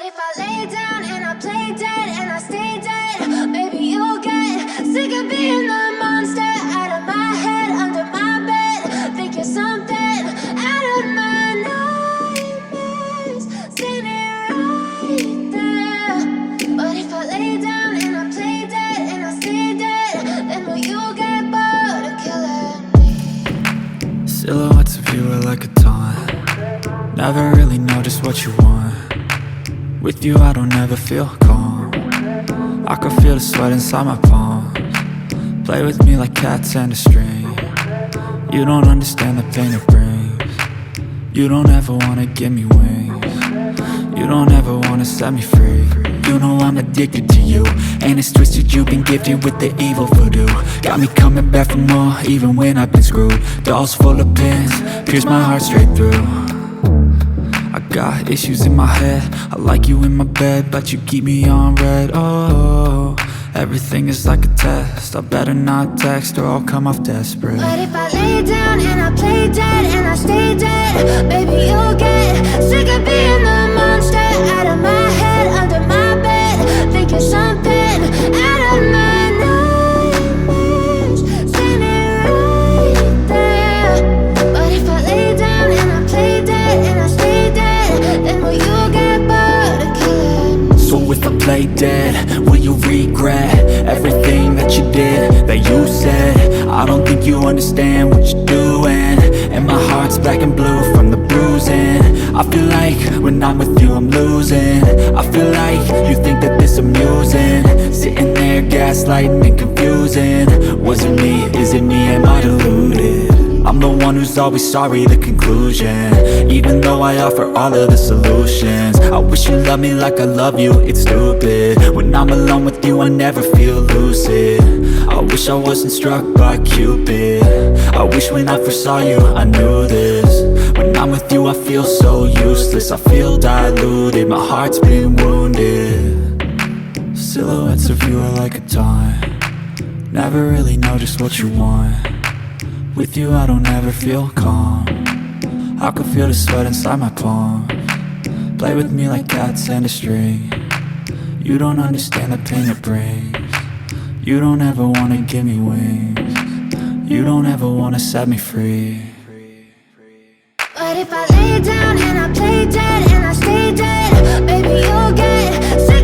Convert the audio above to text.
if I lay down and I play dead and I stay dead, maybe you'll get sick of being the monster out of my head, under my bed. Think you're something out of my nightmares, standing right there. But if I lay down and I play dead and I stay dead, then will you get bored of killing me? Silhouettes of you are like a taunt. Never really know just what you want. With you I don't ever feel calm. I can feel the sweat inside my palms. Play with me like cats and a string. You don't understand the pain it brings. You don't ever wanna give me wings. You don't ever wanna set me free. You know I'm addicted to you, and it's twisted, you've been gifted with the evil voodoo. Got me coming back for more, even when I've been screwed. Dolls full of pins, pierce my heart straight through. I got issues in my head, I like you in my bed, but you keep me on red. Oh, everything is like a test, I better not text or I'll come off desperate. But if I lay down and I play dead and I stay dead, baby you'll get sick of being the monster out of my head, under my bed. Think you're something out of my nightmares, standing right there. But if I lay down and I play dead and I stay dead, then will you get bored of killing me? So if I play dead, will you regret everything that you did, that you said? I don't think you understand what you're doing, and my heart's black and blue from the bruising. I feel like when I'm with you I'm losing. I feel like you think that this amusing, sitting there gaslighting and confusing. Was it me? Is it me? Am I deluded? I'm the one who's always sorry, the conclusion, even though I offer all of the solutions. I wish you loved me like I love you, it's stupid. When I'm alone with you I never feel lucid. I wish I wasn't struck by Cupid. I wish when I first saw you I knew this. When I'm with you I feel so useless, I feel diluted, my heart's been wounded. Silhouettes of you are like a taunt. Never really know just what you want. With you I don't ever feel calm. I can feel the sweat inside my palms. Play with me like cats and a string. You don't understand the pain it brings. You don't ever wanna give me wings. You don't ever wanna set me free. But if I lay down and I play dead and I stay dead, baby you'll get sick